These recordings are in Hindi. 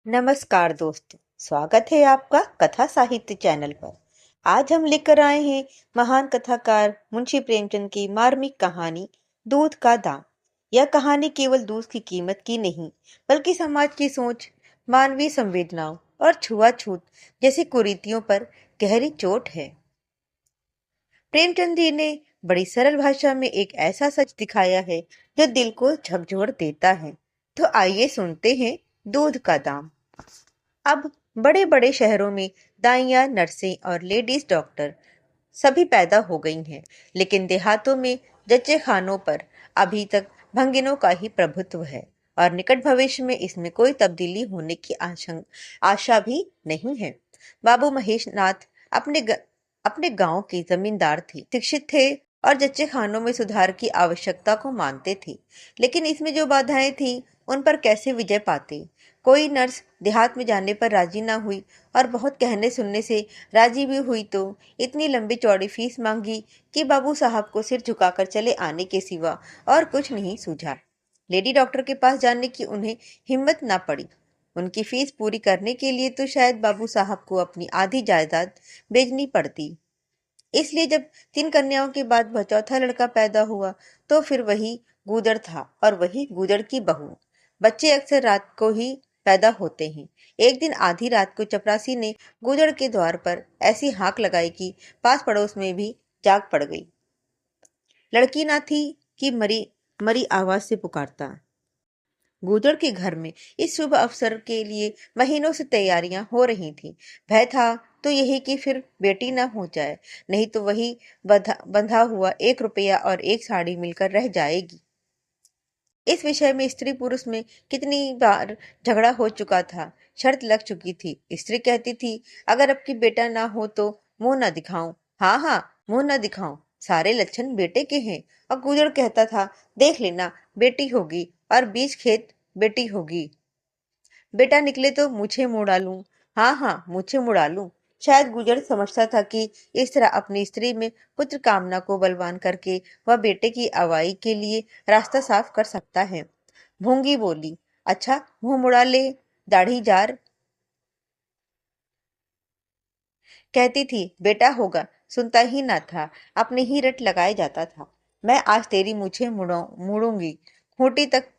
नमस्कार दोस्तों, स्वागत है आपका कथा साहित्य चैनल पर। आज हम लेकर आए हैं महान कथाकार मुंशी प्रेमचंद की मार्मिक कहानी दूध का दाम। यह कहानी केवल दूध की कीमत की नहीं, बल्कि समाज की सोच, मानवीय संवेदनाओं और छुआछूत जैसी कुरीतियों पर गहरी चोट है। प्रेमचंद जी ने बड़ी सरल भाषा में एक ऐसा सच दिखाया है जो दिल को झकझोर देता है। तो आइए सुनते हैं दूध का दाम। अब बड़े बड़े शहरों में दाइयां, नर्सें और लेडीज डॉक्टर सभी पैदा हो गई हैं, लेकिन देहातों में जच्चे खानों पर अभी तक भंगिनों का ही प्रभुत्व है और निकट भविष्य में इसमें कोई तब्दीली होने की आशा भी नहीं है। बाबू महेश नाथ अपने गांव के जमींदार थे, शिक्षित थे और जच्चे खानों में सुधार की आवश्यकता को मानते थे। लेकिन इसमें जो बाधाएं थी, उन पर कैसे विजय पाते। कोई नर्स देहात में जाने पर राजी ना हुई और बहुत कहने सुनने से राजी भी हुई तो इतनी लंबी चौड़ी फीस मांगी कि बाबू साहब को सिर झुकाकर चले आने के सिवा और कुछ नहीं सूझा। लेडी डॉक्टर के पास जाने की उन्हें हिम्मत ना पड़ी। उनकी फीस पूरी करने के लिए तो शायद बाबू साहब को अपनी आधी जायदाद बेचनी पड़ती। इसलिए जब 3 कन्याओं के बाद वह चौथा लड़का पैदा हुआ तो फिर वही गूदड़ था और वही गूदड़ की बहू। बच्चे अक्सर रात को ही पैदा होते हैं। एक दिन आधी रात को चपरासी ने गूदड़ के द्वार पर ऐसी हाँक लगाई कि पास पड़ोस में भी जाग पड़ गई। लड़की ना थी कि मरी मरी आवाज से पुकारता। गूदड़ के घर में इस शुभ अवसर के लिए महीनों से तैयारियां हो रही थी। भय था तो यही कि फिर बेटी ना हो जाए, नहीं तो वही बंधा हुआ 1 रुपया और 1 साड़ी मिलकर रह जाएगी। इस विषय में स्त्री पुरुष में कितनी बार झगड़ा हो चुका था, शर्त लग चुकी थी। स्त्री कहती थी, अगर अब की बेटा ना हो तो मुंह ना दिखाऊं। हाँ हाँ, मुंह ना दिखाऊं, सारे लक्षण बेटे के हैं। और गूदड़ कहता था, देख लेना, बेटी होगी और बीच खेत बेटी होगी। बेटा निकले तो मूछें मुड़ा लूं। हाँ हाँ, मूछें मुड़ा लूं। शायद गुजर समझता था कि इस तरह अपनी स्त्री में पुत्र कामना को बलवान करके वह बेटे की अवाई के लिए रास्ता साफ कर सकता है। भूंगी बोली, अच्छा मुंह मुड़ा ले, दाढ़ी जार। कहती थी, बेटा होगा, सुनता ही ना था, अपने ही रट लगाए जाता था। मैं आज तेरी मूछें मुड़ूंगी, खूंटी तक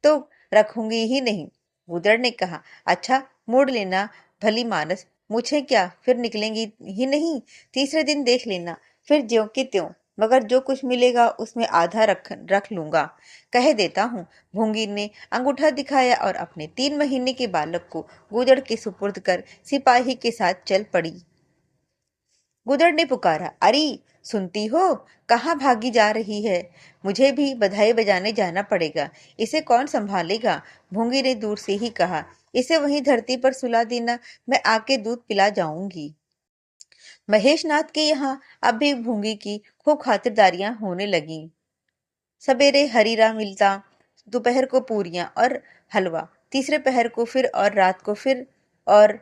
तो रखूंगी ही नहीं। गूदड़ ने कहा, अच्छा मोड़ लेना भली मानस, मुझे क्या फिर निकलेंगी ही नहीं। तीसरे दिन देख लेना, फिर ज्यों की त्यों, मगर जो कुछ मिलेगा उसमें आधा रख लूंगा, कह देता हूँ। भूंगी ने अंगूठा दिखाया और अपने 3 महीने के बालक को गूदड़ के सुपुर्द कर सिपाही के साथ चल पड़ी। गुदड़ ने पुकारा, अरे सुनती हो, कहाँ भागी जा रही है। मुझे भी बधाई बजाने जाना पड़ेगा, इसे कौन संभालेगा। भूंगी ने दूर से ही कहा, इसे वहीं धरती पर सुला देना, मैं आके दूध पिला जाऊंगी। महेश नाथ के यहाँ अब भी भूंगी की खूब खातिरदारियां होने लगी। सवेरे हरीरा मिलता, दोपहर को पूरियां और हलवा, तीसरे पहर को फिर और रात को फिर, और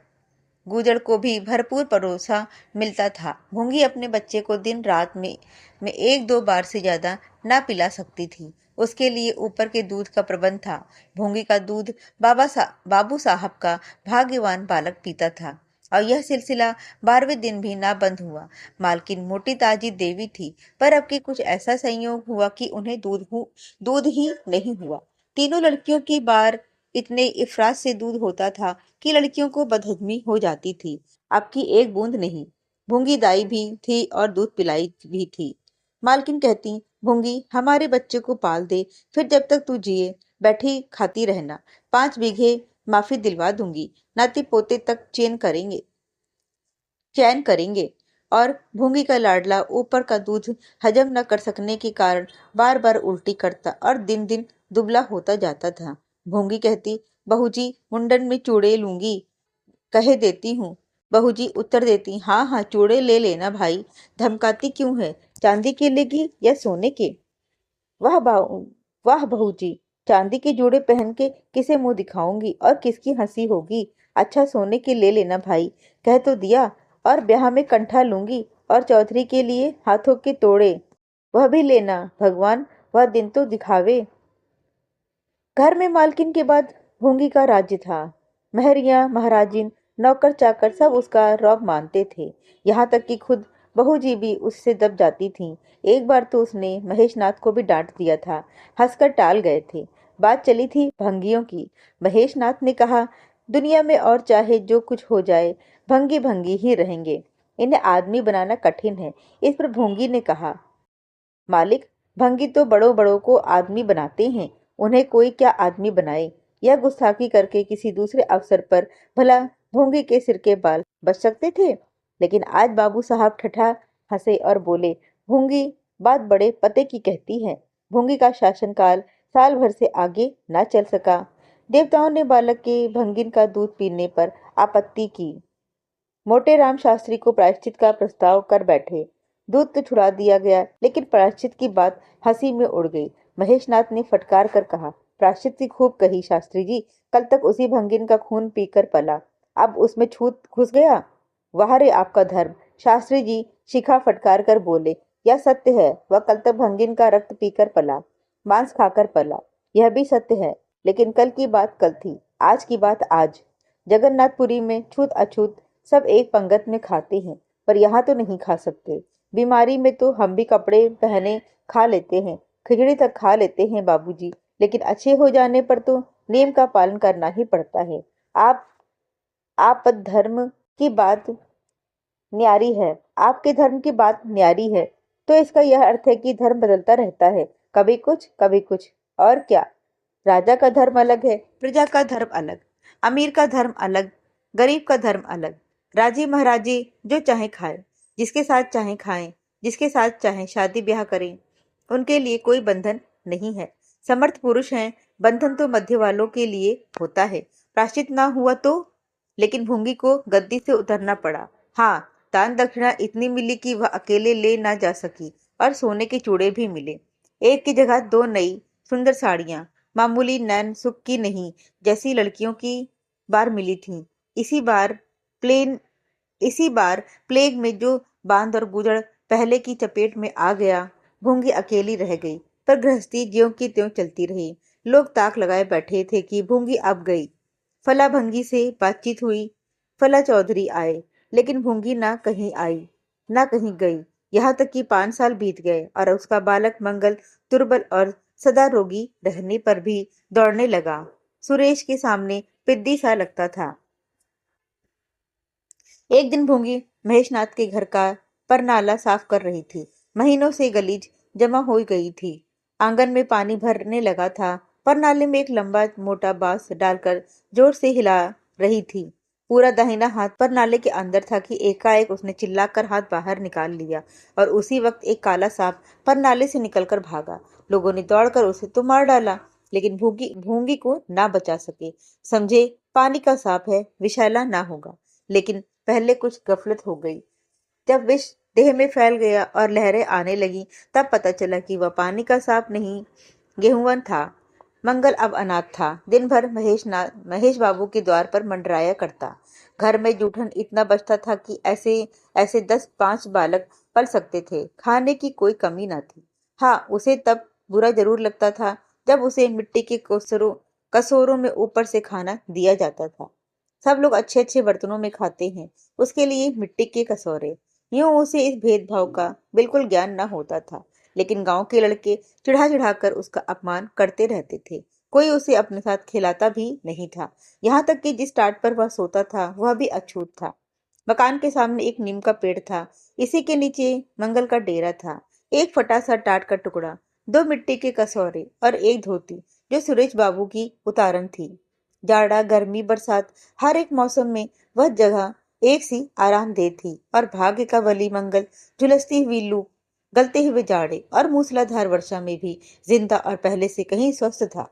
गूदड़ को भी भरपूर परोसा मिलता था। भूंगी अपने बच्चे को दिन रात में 1-2 बार से ज्यादा ना पिला सकती थी। उसके लिए ऊपर के दूध का प्रबंध था। भूंगी का दूध बाबू साहब का भाग्यवान बालक पीता था और यह सिलसिला 12वें दिन भी ना बंद हुआ। मालकिन मोटी ताजी देवी थी, पर अब की कुछ ऐसा संयोग हुआ कि उन्हें दूध ही नहीं हुआ। तीनों लड़कियों की बार इतने इफरात से दूध होता था कि लड़कियों को बदहजमी हो जाती थी। अब की एक बूंद नहीं। भूंगी दाई भी थी और दूध पिलाई भी थी। मालकिन कहती, भूंगी हमारे बच्चे को पाल दे, फिर जब तक तू जिए बैठी खाती रहना। 5 बीघे माफी दिलवा दूंगी, नाती पोते तक चैन करेंगे। और भूंगी का लाडला ऊपर का दूध हजम न कर सकने के कारण बार बार उल्टी करता और दिन दिन दुबला होता जाता था। भूंगी कहती, बहूजी मुंडन में चूड़े लूंगी, कह देती हूँ। बहूजी उत्तर देती, हाँ हाँ चूड़े ले लेना भाई, धमकाती क्यों है, चांदी के लेगी या सोने के। वाह वाह बहूजी, चांदी के जोड़े पहन के किसे मुंह दिखाऊंगी और किसकी हंसी होगी। अच्छा सोने के ले लेना भाई, कह तो दिया। और ब्याह में कंठा लूंगी और चौधरी के लिए हाथों के तोड़े, वह भी लेना, भगवान वह दिन तो दिखावे। घर में मालकिन के बाद भूंगी का राज्य था। महरिया महाराजिन नौकर चाकर सब उसका रौब मानते थे। यहाँ तक कि खुद बहू जी भी उससे दब जाती थीं। एक बार तो उसने महेशनाथ को भी डांट दिया था। हंसकर टाल गए थे। बात चली थी भंगियों की। महेशनाथ ने कहा, दुनिया में और चाहे जो कुछ हो जाए, भंगी भंगी ही रहेंगे। इन्हें आदमी बनाना कठिन है। इस पर भोंगी ने कहा, मालिक, भंगी तो बड़ों बड़ों को आदमी बनाते हैं, उन्हें कोई क्या आदमी बनाए। यह गुस्ताखी करके किसी दूसरे अवसर पर भला भोंगी के सिर के बाल बच सकते थे, लेकिन आज बाबू साहब ठठा हंसे और बोले, भोंगी बात बड़े पते की कहती है। भोंगी का शासनकाल साल भर से आगे न चल सका। देवताओं ने बालक के भंगिन का दूध पीने पर आपत्ति की। मोटे राम शास्त्री को प्रायश्चित का प्रस्ताव कर बैठे। दूध तो छुड़ा दिया गया, लेकिन प्रायश्चित की बात हंसी में उड़ गई। महेशनाथ ने फटकार कर कहा, प्रायश्चित की खूब कही शास्त्री जी, कल तक उसी भंगिन का खून पीकर पला, अब उसमें छूत घुस गया। वाह रे आपका धर्म। शास्त्री जी शिखा फटकार कर बोले, यह सत्य है, वह कल तक भंगिन का रक्त पीकर पला, मांस खाकर पला। यह भी सत्य है, लेकिन कल की बात कल थी, आज की बात आज। जगन्नाथपुरी में छूत अछूत सब एक पंगत में खाते हैं, पर यहाँ तो नहीं खा सकते। बीमारी में तो हम भी कपड़े पहने खा लेते हैं, खिचड़ी तक खा लेते हैं बाबूजी, लेकिन अच्छे हो जाने पर तो नियम का पालन करना ही पड़ता है। आप आप धर्म की बात न्यारी है, आपके धर्म की बात न्यारी है, तो इसका यह अर्थ है कि धर्म बदलता रहता है, कभी कुछ कभी कुछ। और क्या, राजा का धर्म अलग है, प्रजा का धर्म अलग, अमीर का धर्म अलग, गरीब का धर्म अलग। राजे महाराजे जो चाहे खाए, जिसके साथ चाहे खाएं, जिसके साथ चाहे शादी ब्याह करें, उनके लिए कोई बंधन नहीं है। समर्थ पुरुष हैं, बंधन तो मध्य वालों के लिए होता है। प्राश्चित ना हुआ तो, लेकिन भूंगी को गद्दी से उतरना पड़ा। हाँ, दान दक्षिणा इतनी मिली कि वह अकेले ले ना जा सकी, और सोने के चूड़े भी मिले। एक की जगह दो नई सुंदर साड़ियां, मामूली नैन सुख की नहीं, जैसी लड़कियों की बार मिली थीं। इसी बार प्लेन इसी बार प्लेग में जो बांध और गुजड़ पहले की चपेट में आ गया, भूंगी अकेली रह गई। पर गृहस्थी ज्यों की त्यों चलती रही। लोग ताक लगाए बैठे थे कि भूंगी अब गई। फला भंगी से बातचीत हुई, फला चौधरी आए, लेकिन भूंगी ना कहीं आई ना कहीं गई। यहाँ तक कि 5 साल बीत गए और उसका बालक मंगल दुर्बल और सदा रोगी रहने पर भी दौड़ने लगा। सुरेश के सामने पिद्दी सा लगता था। एक दिन भूंगी महेशनाथ के घर का परनाला साफ कर रही थी। महीनों से गलीज जमा हो गई थी। आंगन में पानी भरने लगा था। परनाले में एक लंबा मोटा बांस डालकर जोर से हिला रही थी। पूरा दाहिना हाथ परनाले के अंदर था कि एकाएक उसने चिल्लाकर हाथ बाहर निकाल लिया और उसी वक्त एक काला सांप परनाले से निकलकर भागा। लोगों ने दौड़कर उसे तो मार डाला, लेकिन भूंगी भूंगी को ना बचा सके। समझे, पानी का सांप है, विषैला ना होगा। लेकिन पहले कुछ गफलत हो गई। जब विष देह में फैल गया और लहरें आने लगी, तब पता चला कि वह पानी का सांप नहीं, गेहूं था। मंगल अब अनाथ था। दिन भर महेश बाबू के द्वार पर मंडराया करता। घर में जूठन इतना बचता था कि ऐसे ऐसे 10-5 बालक पल सकते थे। खाने की कोई कमी न थी। हाँ, उसे तब बुरा जरूर लगता था जब उसे मिट्टी के कसोरों में ऊपर से खाना दिया जाता था। सब लोग अच्छे अच्छे बर्तनों में खाते हैं, उसके लिए मिट्टी के कसौरे। यूं उसे इस भेदभाव का बिल्कुल ज्ञान न होता था, लेकिन गांव के लड़के चिढ़ा चिढ़ा कर उसका अपमान करते रहते थे। कोई उसे अपने साथ खिलाता भी नहीं था। यहाँ तक कि जिस टाट पर वह सोता था वह भी अछूत था। मकान के सामने एक नीम का पेड़ था। इसी के नीचे मंगल का डेरा था। एक फटा सा टाट का टुकड़ा, 2 मिट्टी के कसौरे और एक धोती जो सुरेश बाबू की उतारन थी। जाड़ा गर्मी बरसात, हर एक मौसम में वह जगह एक सी आरामदेह थी। और भाग्य का वली मंगल झुलसती हुई लू, गलते हुए जाड़े और मूसलाधार वर्षा में भी जिंदा और पहले से कहीं स्वस्थ था।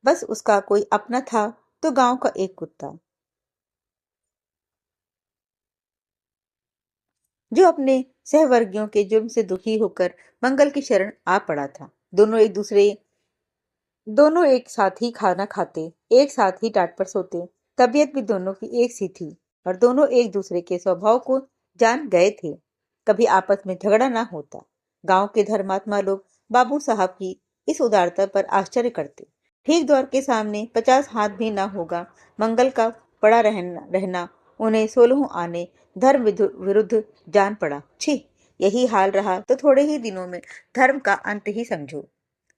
बस उसका कोई अपना था तो गांव का एक कुत्ता, जो अपने सहवर्गियों के जुर्म से दुखी होकर मंगल की शरण आ पड़ा था। दोनों एक साथ ही खाना खाते, एक साथ ही टाट पर सोते। तबीयत भी दोनों की एक सी थी और दोनों एक दूसरे के स्वभाव को जान गए थे। कभी आपस में झगड़ा ना होता। गांव के धर्मात्मा लोग बाबू साहब की इस उदारता पर आश्चर्य करते। ठीक द्वार के सामने 50 हाथ भी ना होगा। मंगल का पड़ा रहना रहना उन्हें 16 आने धर्म विरुद्ध जान पड़ा। छी, यही हाल रहा तो थोड़े ही दिनों में धर्म का अंत ही समझो।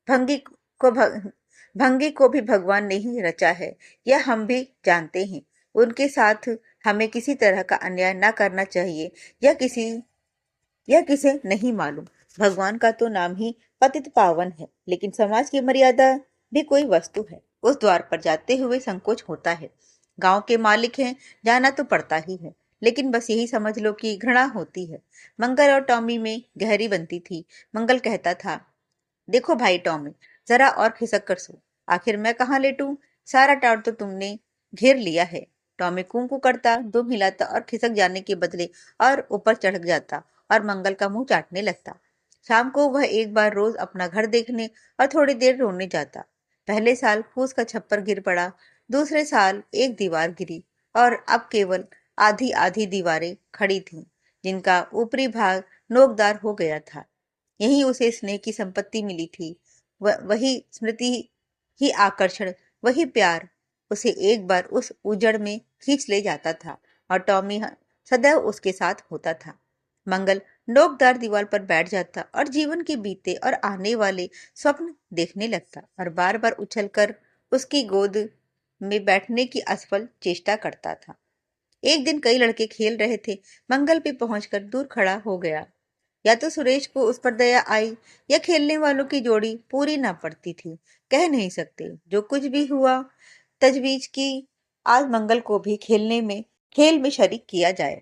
भंगी को भ, भंगी को भी भगवान ने ही रचा है, यह हम भी जानते हैं। उनके साथ हमें किसी तरह का अन्याय न करना चाहिए। यह किसे नहीं मालूम। भगवान का तो नाम ही पतित पावन है, लेकिन समाज की मर्यादा भी कोई वस्तु है। उस द्वार पर जाते हुए संकोच होता है। गांव के मालिक हैं, जाना तो पड़ता ही है, लेकिन बस यही समझ लो कि घृणा होती है। मंगल और टॉमी में गहरी बनती थी। मंगल कहता था, देखो भाई टॉमी, जरा और खिसक कर सो। आखिर मैं कहाँ लेटूं? सारा टाट तो तुमने घेर लिया है। टॉमी कूं करता, दुम हिलाता और खिसक जाने के बदले और ऊपर चढ़ जाता और मंगल का मुंह चाटने लगता। शाम को वह एक बार रोज अपना घर देखने और थोड़ी देर रोने जाता। पहले साल फूस का छप्पर गिर पड़ा, दूसरे साल एक दीवार गिरी और अब केवल आधी आधी दीवारें खड़ी थीं, जिनका ऊपरी भाग नोकदार हो गया था। यही उसे स्नेह की संपत्ति मिली थी। वही स्मृति ही आकर्षण, वही प्यार उसे एक बार उस उजड़ में खींच ले जाता था और टॉमी सदैव उसके साथ होता था। मंगल नोकदार दीवार पर बैठ जाता और जीवन के बीते और आने वाले स्वप्न देखने लगता और बार बार उछलकर उसकी गोद में बैठने की असफल चेष्टा करता था। एक दिन कई लड़के खेल रहे थे। मंगल पे पहुंचकर दूर खड़ा हो गया। या तो सुरेश को उस पर दया आई या खेलने वालों की जोड़ी पूरी ना पड़ती थी, कह नहीं सकते। जो कुछ भी हुआ, तजवीज की आज मंगल को भी खेल में शरीक किया जाए।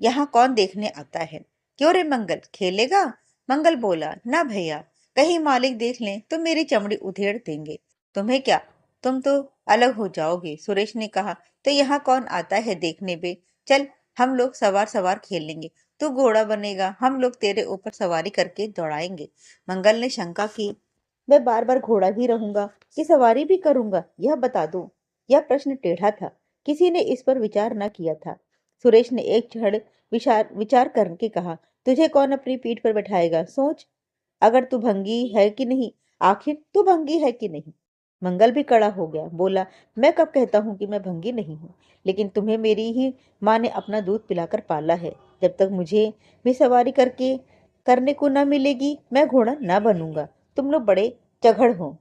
यहाँ कौन देखने आता है? क्यों रे मंगल, खेलेगा? मंगल बोला, ना भैया, कहीं मालिक देख लें तो मेरी चमड़ी उधेड़ देंगे। तुम्हें क्या, तुम तो अलग हो जाओगे। सुरेश ने कहा, तो यहाँ कौन आता है देखने बे? चल, हम लोग सवार सवार खेलेंगे। तू घोड़ा बनेगा, हम लोग तेरे ऊपर सवारी करके दौड़ाएंगे। मंगल ने शंका की, मैं बार बार घोड़ा ही रहूंगा कि सवारी भी करूंगा, यह बता दो। यह प्रश्न टेढ़ा था, किसी ने इस पर विचार न किया था। सुरेश ने एक क्षण विचार करके कहा, तुझे कौन अपनी पीठ पर बैठाएगा? सोच, अगर तू भंगी है कि नहीं, आखिर तू भंगी है कि नहीं? मंगल भी कड़ा हो गया, बोला, मैं कब कहता हूँ कि मैं भंगी नहीं हूँ, लेकिन तुम्हें मेरी ही माँ ने अपना दूध पिलाकर पाला है। जब तक मुझे भी सवारी करने को न मिलेगी, मैं घोड़ा न बनूंगा। तुम लोग बड़े चघड़ हो।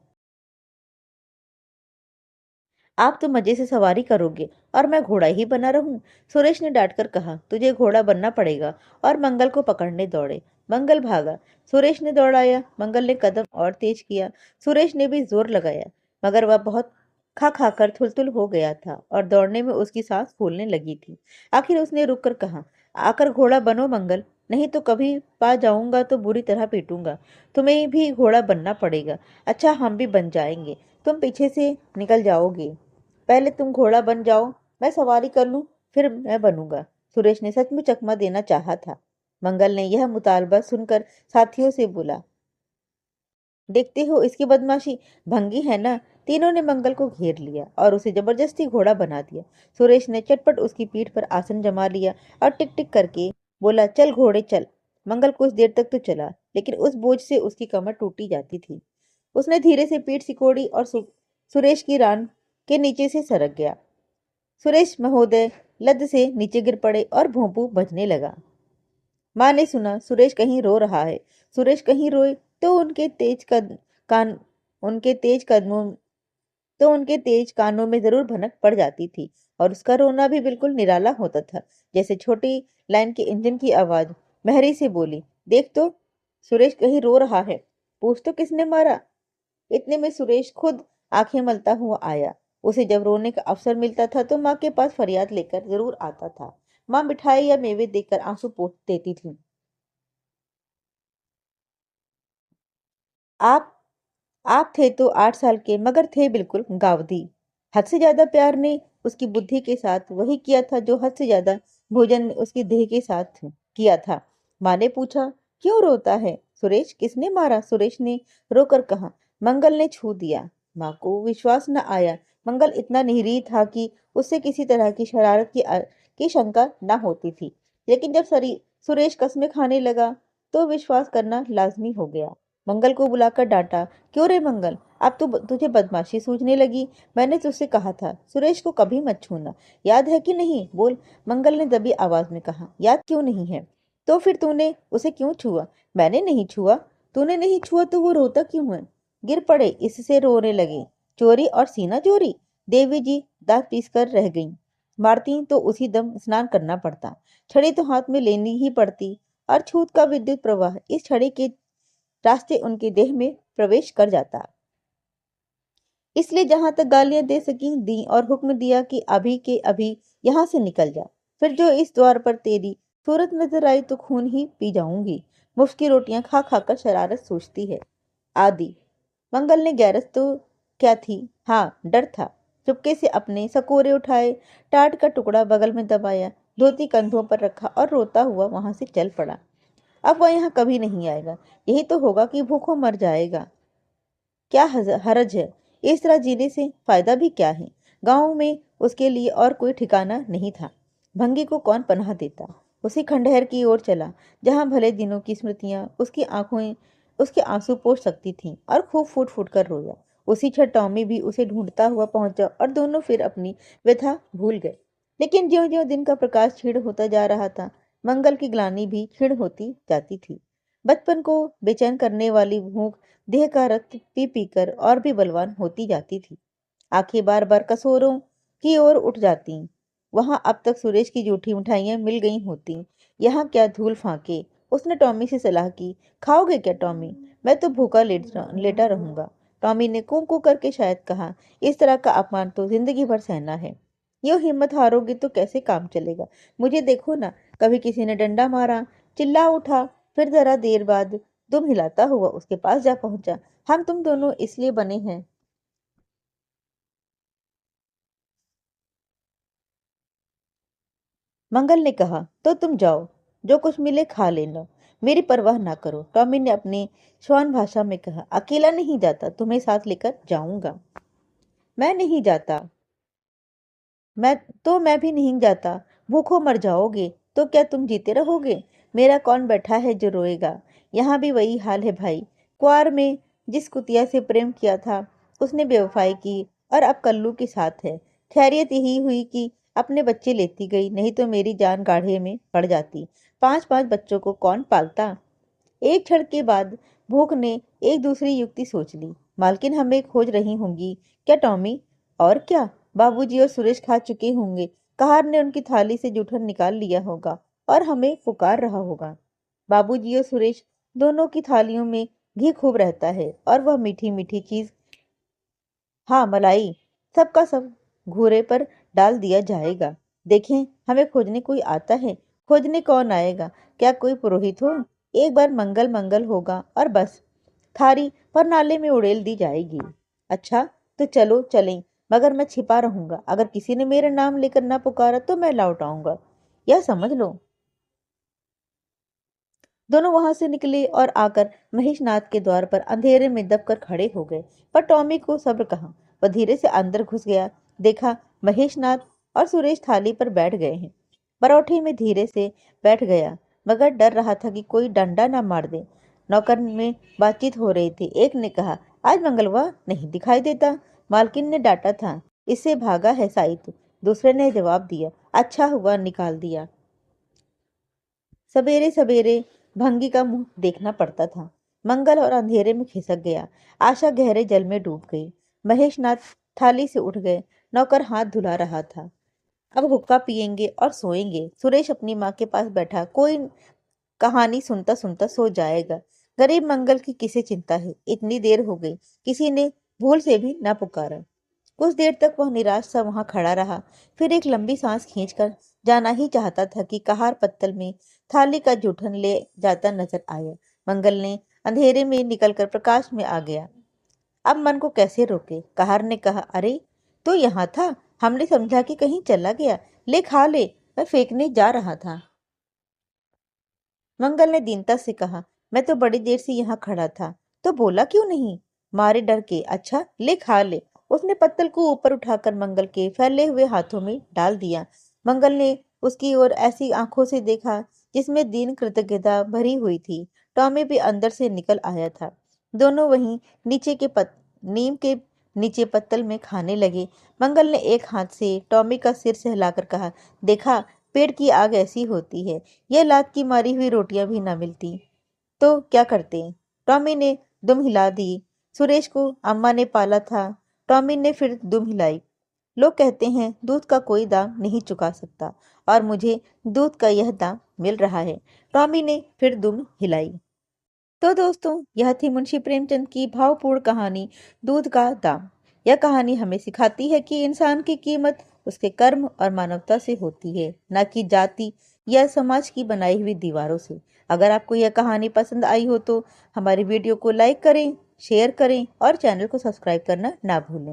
आप तो मजे से सवारी करोगे और मैं घोड़ा ही बना रहूं। सुरेश ने डांट कर कहा, तुझे घोड़ा बनना पड़ेगा। और मंगल को पकड़ने दौड़े। मंगल भागा, सुरेश ने दौड़ाया। मंगल ने कदम और तेज किया, सुरेश ने भी जोर लगाया, मगर वह बहुत खा खा कर थुलथुल हो गया था और दौड़ने में उसकी सांस फूलने लगी थी। आखिर उसने रुक कर कहा, आकर घोड़ा बनो मंगल, नहीं तो कभी पा जाऊंगा तो बुरी तरह पीटूंगा। तुम्हें भी घोड़ा बनना पड़ेगा। अच्छा, हम भी बन जाएंगे, तुम पीछे से निकल जाओगे। पहले तुम घोड़ा बन जाओ, मैं सवारी कर लूं, फिर मैं बनूंगा। सुरेश ने सचमुच चकमा देना चाहा था। मंगल ने यह मुतालबा सुनकर साथियों से बोला, देखते हो इसकी बदमाशी, भंगी है ना? तीनों ने मंगल को घेर लिया और उसे जबरदस्ती घोड़ा बना दिया। सुरेश ने चटपट उसकी पीठ पर आसन जमा लिया और टिक टिक करके बोला, चल घोड़े चल। मंगल कुछ देर तक तो चला, लेकिन उस बोझ से उसकी कमर टूटी जाती थी। उसने धीरे से पीठ सिकोड़ी और सुरेश की रान के नीचे से सरक गया। सुरेश महोदय लद से नीचे गिर पड़े और भोंपू बजने लगा। माँ ने सुना सुरेश कहीं रो रहा है। सुरेश कहीं रोए तो कान उनके तेज कदमों उनके तेज कानों में जरूर भनक पड़ जाती थी और उसका रोना भी बिल्कुल निराला होता था, जैसे छोटी लाइन के इंजन की आवाज। महरी से बोली, देख तो, सुरेश कहीं रो रहा है, पूछ तो किसने मारा? इतने में सुरेश खुद आंखें मलता हुआ आया। उसे जब रोने का अवसर मिलता था तो माँ के पास फरियाद लेकर जरूर आता था। माँ मिठाई या मेवे देकर आंसू पोंछ देती थी। आप आप थे तो 8 साल के, मगर थे बिल्कुल गावदी। हद से ज्यादा प्यार ने उसकी बुद्धि के साथ वही किया था जो हद से ज्यादा भोजन ने उसकी देह के साथ किया था। माँ ने पूछा, क्यों रोता है सुरेश, किसने मारा? सुरेश ने रोकर कहा, मंगल ने छू दिया। माँ को विश्वास न आया। मंगल इतना निरीह था कि उससे किसी तरह की शरारत की शंका न होती थी, लेकिन जब सुरेश कस्में खाने लगा तो विश्वास करना लाजमी हो गया। मंगल को बुलाकर डांटा। क्यों रे मंगल, अब तो तुझे बदमाशी सूझने लगी। मैंने तुझसे कहा था सुरेश को कभी मत छूना, याद है कि नहीं? बोल। मंगल ने दबी आवाज में कहा। याद क्यों नहीं है? तो फिर तूने उसे क्यों छुआ? मैंने नहीं छुआ। तूने नहीं छुआ तो वो रोता क्यों है? गिर पड़े इससे रोने लगे। चोरी और सीना चोरी? देवी जी दांत पीस कर रह गईं। मारती तो उसी दम स्नान करना पड़ता, छड़ी तो हाथ में लेनी ही पड़ती, और छूत का विद्युत प्रवाह इस छड़ी के रास्ते उनके देह में प्रवेश कर जाता। इसलिए जहां तक गालियां दे सकी दी और हुक्म दिया कि अभी के अभी यहां से निकल जा। फिर जो इस द्वार पर तेरी सूरत नजर आई तो खून ही पी जाऊंगी। मुफ्त की रोटियां खा खाकर शरारत सूझती है आदि। मंगल ने गैरत तो क्या थी, हाँ डर था। चुपके से अपने सकोरे उठाए, टाट का टुकड़ा बगल में दबाया, धोती कंधों पर रखा और रोता हुआ वहां से चल पड़ा। अब वह यहाँ कभी नहीं आएगा। यही तो होगा कि भूखों मर जाएगा। क्या हरज है? इस तरह जीने से फायदा भी क्या है? गांव में उसके लिए और कोई ठिकाना नहीं था। भंगी को कौन पनाह देता? उसी खंडहर की ओर चला, जहां भले दिनों की स्मृतियां उसकी आंखों उसके आंसू पोंछ सकती थीं, और खूब फूट फूट कर रोया। उसी क्षण टॉमी भी उसे ढूंढता हुआ पहुंचा और दोनों फिर अपनी व्यथा भूल गए। लेकिन ज्यों ज्यों दिन का प्रकाश क्षीण होता जा रहा था, मंगल की ग्लानि भी क्षीण होती जाती थी। बचपन को बेचैन करने वाली भूख देह का रक्त पी पीकर और भी बलवान होती जाती थी। आंखें बार बार कसोरों की ओर उठ जाती। वहां अब तक सुरेश की जूठी मिठाइयां मिल गई होती, यहाँ क्या धूल फांके। उसने टॉमी से सलाह की। खाओगे क्या टॉमी? मैं तो भूखा लेटा रहूंगा। टॉमी ने कू कू करके शायद कहा। इस तरह का अपमान तो जिंदगी भर सहना है। यूं हिम्मत हारोगे तो कैसे काम चलेगा? मुझे देखो ना, कभी किसी ने डंडा मारा, चिल्ला उठा, फिर जरा देर बाद दुम हिलाता हुआ उसके पास जा पहुंचा। हम तुम दोनों इसलिए बने हैं। मंगल ने कहा। तो तुम जाओ, जो कुछ मिले खा लेना, मेरी परवाह ना करो। टॉमी ने अपनी श्वान भाषा में कहा। अकेला नहीं जाता, तुम्हें साथ लेकर जाऊंगा। मैं नहीं जाता। मैं भी नहीं जाता। भूखों मर जाओगे तो क्या तुम जीते रहोगे? मेरा कौन बैठा है जो रोएगा? यहाँ भी वही हाल है भाई। कुआर में जिस कुतिया से प्रेम किया था, उसने बेवफाई की और अब कल्लू के साथ है। खैरियत यही हुई कि अपने बच्चे लेती गई, नहीं तो मेरी जान गाढ़े में पड़ जाती। पांच पांच बच्चों को कौन पालता? एक क्षण के बाद भूख ने एक दूसरी युक्ति सोच ली। मालकिन हमें खोज रही होंगी क्या टॉमी? और क्या, बाबूजी और सुरेश खा चुके होंगे। कहार ने उनकी थाली से जूठन निकाल लिया होगा और हमें पुकार रहा होगा। बाबूजी और सुरेश दोनों की थालियों में घी खूब रहता है, और वह मीठी मीठी चीज, हाँ मलाई, सबका सब घूरे पर डाल दिया जाएगा। देखें, हमें खोजने कोई आता है। खोजने कौन आएगा? क्या कोई पुरोहित हो? एक बार मंगल मंगल होगा और बस थारी पर नाले में उड़ेल दी जाएगी। अच्छा, तो चलो चलें, मगर मैं छिपा रहूंगा। अगर किसी ने मेरा नाम लेकर ना पुकारा तो मैं लौट आऊंगा, यह समझ लो। दोनों वहां से निकले और आकर महेशनाथ के द्वार पर अंधेरे में दबकर खड़े हो गए। पर टॉमी को सब्र कहाँ। वह धीरे से अंदर घुस गया। देखा, महेशनाथ और सुरेश थाली पर बैठ गए हैं। परोठे में धीरे से बैठ गया, मगर डर रहा था कि कोई डंडा ना मार दे। नौकर में बातचीत हो रही थी। एक ने कहा, आज मंगलवार नहीं दिखाई देता, मालकिन ने डांटा था, इससे भागा है शायद। दूसरे ने जवाब दिया, अच्छा हुआ निकाल दिया। सवेरे सवेरे भंगी का मुंह देखना पड़ता था। मंगल और अंधेरे में खिसक गया। आशा गहरे जल में डूब गई। महेशनाथ थाली से उठ गए। नौकर हाथ धुला रहा था। अब हुक्का पिएंगे और सोएंगे। सुरेश अपनी माँ के पास बैठा कोई कहानी सुनता सुनता सो जाएगा। गरीब मंगल की किसे चिंता है? इतनी देर हो गई, किसी ने भूल से भी ना पुकारा। कुछ देर तक वह निराश सा वहां खड़ा रहा। फिर एक लंबी सांस खींचकर जाना ही चाहता था कि कहार पत्तल में थाली का जूठन ले जाता नजर आया। मंगल ने अंधेरे में निकलकर प्रकाश में आ गया। अब मन को कैसे रोके? कहार ने कहा, अरे तो यहाँ था, हमने समझा कि कहीं चला गया। ले खा ले, मैं फेंकने जा रहा था। मंगल ने दीनता से कहा, मैं तो बड़ी देर से यहाँ खड़ा था, तो बोला क्यों नहीं? मारे डर के। अच्छा ले खा ले। उसने पत्तल को ऊपर उठाकर मंगल के फैले हुए हाथों में डाल दिया। मंगल ने उसकी ओर ऐसी आंखों से देखा जिसमें दीन कृतज्ञता भरी हुई थी। टॉमी भी अंदर से निकल आया था। दोनों वहीं नीम के नीचे पत्तल में खाने लगे। मंगल ने एक हाथ से टॉमी का सिर सहलाकर कहा, देखा, पेड़ की आग ऐसी होती है। यह लात की मारी हुई रोटियां भी ना मिलती तो क्या करते। टॉमी ने दुम हिला दी। सुरेश को अम्मा ने पाला था। टॉमी ने फिर दुम हिलाई। लोग कहते हैं दूध का कोई दाम नहीं चुका सकता, और मुझे दूध का यह दाम मिल रहा है। टॉमी ने फिर दुम हिलाई। तो दोस्तों, यह थी मुंशी प्रेमचंद की भावपूर्ण कहानी दूध का दाम। यह कहानी हमें सिखाती है कि इंसान की कीमत उसके कर्म और मानवता से होती है, न कि जाति या समाज की बनाई हुई दीवारों से। अगर आपको यह कहानी पसंद आई हो तो हमारी वीडियो को लाइक करें, शेयर करें और चैनल को सब्सक्राइब करना ना भूलें।